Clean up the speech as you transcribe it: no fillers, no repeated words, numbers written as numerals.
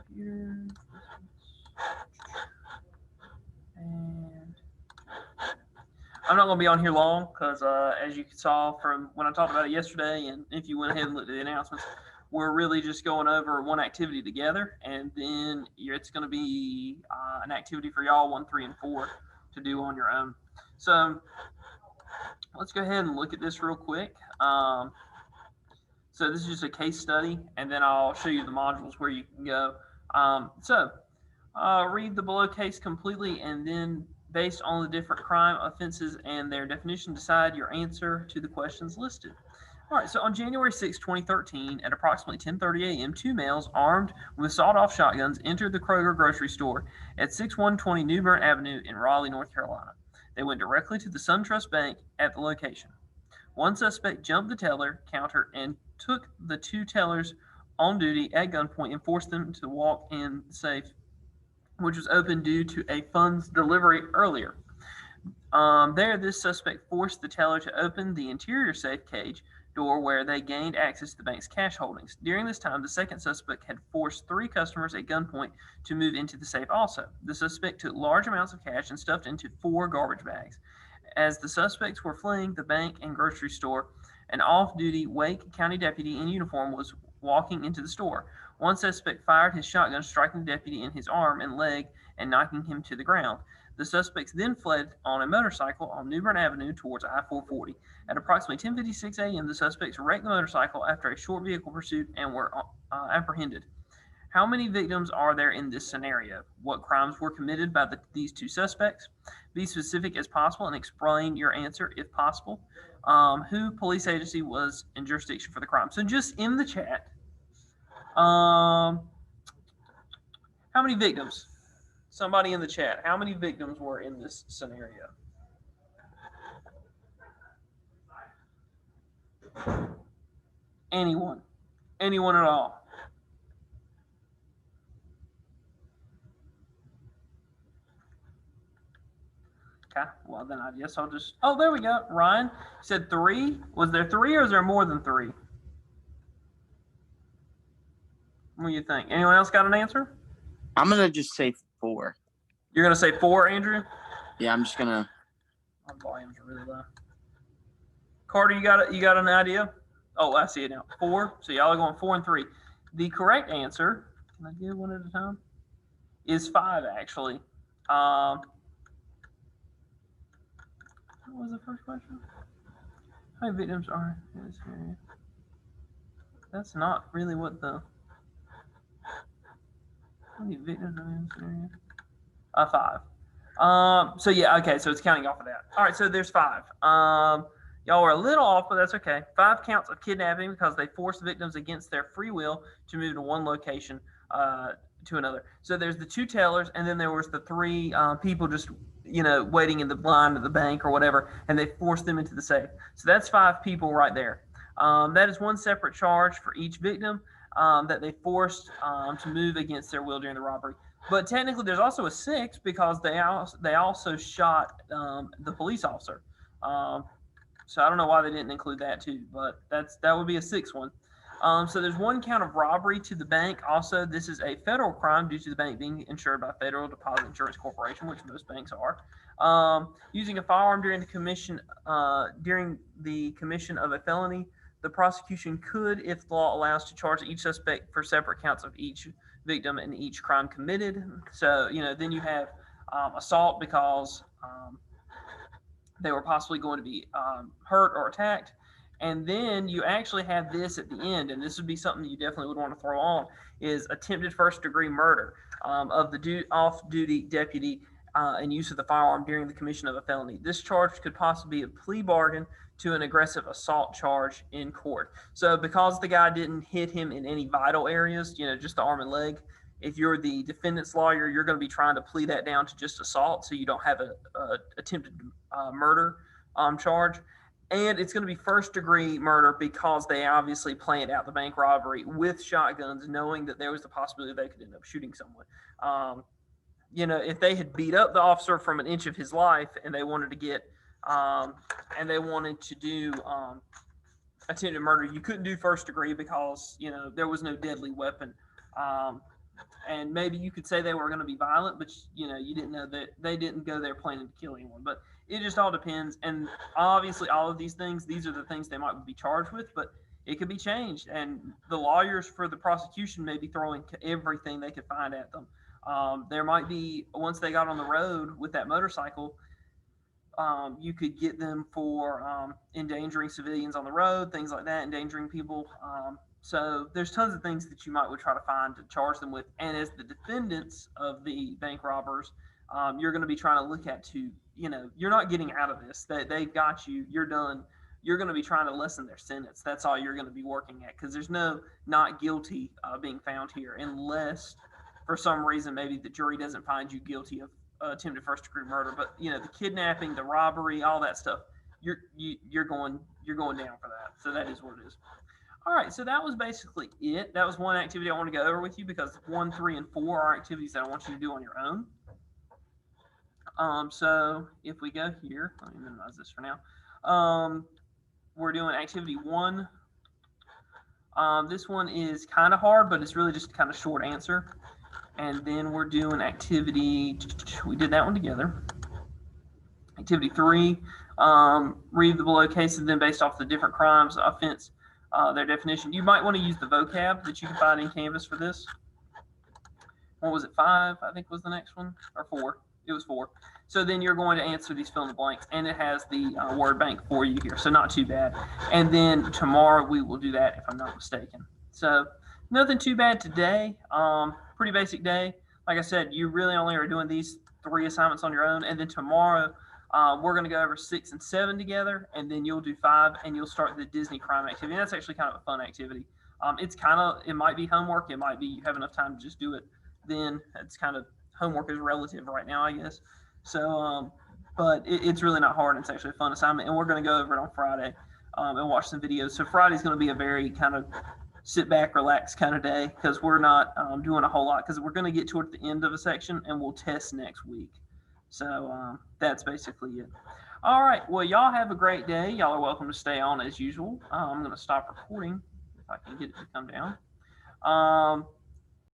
computer. And I'm not going to be on here long because, as you saw from when I talked about it yesterday, and if you went ahead and looked at the announcements, we're really just going over one activity together, and then it's going to be an activity for y'all 1, 3, and 4 to do on your own. So let's go ahead and look at this real quick. So this is just a case study, and then I'll show you the modules where you can go. Read the below case completely, and then based on the different crime offenses and their definition, decide your answer to the questions listed. All right, so on January 6, 2013, at approximately 10:30 a.m., two males armed with sawed-off shotguns entered the Kroger grocery store at 6120 New Bern Avenue in Raleigh, North Carolina. They went directly to the SunTrust Bank at the location. One suspect jumped the teller counter and took the two tellers on duty at gunpoint and forced them to walk in the safe, which was open due to a funds delivery earlier. This suspect forced the teller to open the interior safe cage door where they gained access to the bank's cash holdings. During this time, the second suspect had forced three customers at gunpoint to move into the safe also. The suspect took large amounts of cash and stuffed into 4 garbage bags. As the suspects were fleeing the bank and grocery store, an off-duty Wake County deputy in uniform was walking into the store. One suspect fired his shotgun, striking the deputy in his arm and leg and knocking him to the ground. The suspects then fled on a motorcycle on New Bern Avenue towards I-440. At approximately 10:56 a.m., the suspects wrecked the motorcycle after a short vehicle pursuit and were apprehended. How many victims are there in this scenario? What crimes were committed by these two suspects? Be specific as possible and explain your answer if possible. Who police agency was in jurisdiction for the crime? So just in the chat, how many victims? Somebody in the chat, how many victims were in this scenario? Anyone? Anyone at all? Okay, well then I guess I'll just, oh, there we go. Ryan said 3. Was there 3 or is there more than 3? What do you think? Anyone else got an answer? I'm going to just say 4. You're going to say 4, Andrew? Yeah, I'm just going to. My volumes are really low. Carter, you got an idea? Oh, I see it now. 4. So y'all are going 4 and 3. The correct answer, can I do one at a time? Is 5 actually. What was the first question? How many victims are in this area? That's not really what the. How many victims are in this area? 5. So yeah, okay, so it's counting off of that. All right, so there's 5. Y'all are a little off, but that's okay. 5 counts of kidnapping because they forced victims against their free will to move to one location to another. So there's the 2 tellers, and then there was the 3 people just waiting in the line at the bank or whatever, and they forced them into the safe. So that's 5 people right there. That is one separate charge for each victim that they forced to move against their will during the robbery. But technically, there's also a 6 because they also shot the police officer. So I don't know why they didn't include that too, but that would be a 6th one. So there's 1 count of robbery to the bank. Also, this is a federal crime due to the bank being insured by Federal Deposit Insurance Corporation, which most banks are. Using a firearm during the commission of a felony, the prosecution could, if the law allows, to charge each suspect for separate counts of each victim and each crime committed. So then you have assault because they were possibly going to be hurt or attacked. And then you actually have this at the end, and this would be something you definitely would want to throw on, is attempted first-degree murder of the off-duty deputy and use of the firearm during the commission of a felony. This charge could possibly be a plea bargain to an aggressive assault charge in court. So because the guy didn't hit him in any vital areas, just the arm and leg, if you're the defendant's lawyer, you're going to be trying to plea that down to just assault, so you don't have a attempted murder charge. And it's going to be first-degree murder because they obviously planned out the bank robbery with shotguns, knowing that there was the possibility they could end up shooting someone. If they had beat up the officer from an inch of his life and they wanted to get and they wanted to do attempted murder, you couldn't do first degree because there was no deadly weapon and maybe you could say they were going to be violent, but you know, you didn't know that they didn't go there planning to kill anyone. But it just all depends. And obviously, all of these things, these are the things they might be charged with, but it could be changed. And the lawyers for the prosecution may be throwing everything they could find at them. There might be, once they got on the road with that motorcycle, you could get them for endangering civilians on the road, things like that, endangering people. So there's tons of things that you might would try to find to charge them with. And as the defendants of the bank robbers, you're going to be trying to look at to, you know, you're not getting out of this. They've got you. You're done. You're going to be trying to lessen their sentence. That's all you're going to be working at, because there's no not guilty being found here, unless for some reason maybe the jury doesn't find you guilty of attempted first degree murder. But you know, the kidnapping, the robbery, all that stuff, you're going down for that. So that is what it is. All right, so that was basically it. That was one activity I want to go over with you, because 1, 3, and 4 are activities that I want you to do on your own. So if we go here, let me minimize this for now. We're doing activity 1. This one is kind of hard, but it's really just kind of short answer. And then we're doing activity, we did that one together. Activity 3, read the below cases, then based off the different crimes, offense, their definition. You might want to use the vocab that you can find in Canvas for this. What was it, 5, I think was the next one, or 4? It was 4. So then you're going to answer these fill in the blanks, and it has the word bank for you here, so not too bad. And then tomorrow we will do that, if I'm not mistaken. So nothing too bad today. Pretty basic day. Like I said, you really only are doing these 3 assignments on your own, and then tomorrow we're going to go over 6 and 7 together, and then you'll do 5, and you'll start the Disney crime activity. And that's actually kind of a fun activity. It might be homework, it might be you have enough time to just do it. Then it's kind of, homework is relative right now, I guess. So, but it's really not hard. It's actually a fun assignment, and we're going to go over it on Friday and watch some videos. So Friday's going to be a very kind of sit back, relax kind of day, because we're not doing a whole lot, because we're going to get toward the end of a section and we'll test next week. So that's basically it. All right. Well, y'all have a great day. Y'all are welcome to stay on as usual. I'm going to stop recording if I can get it to come down.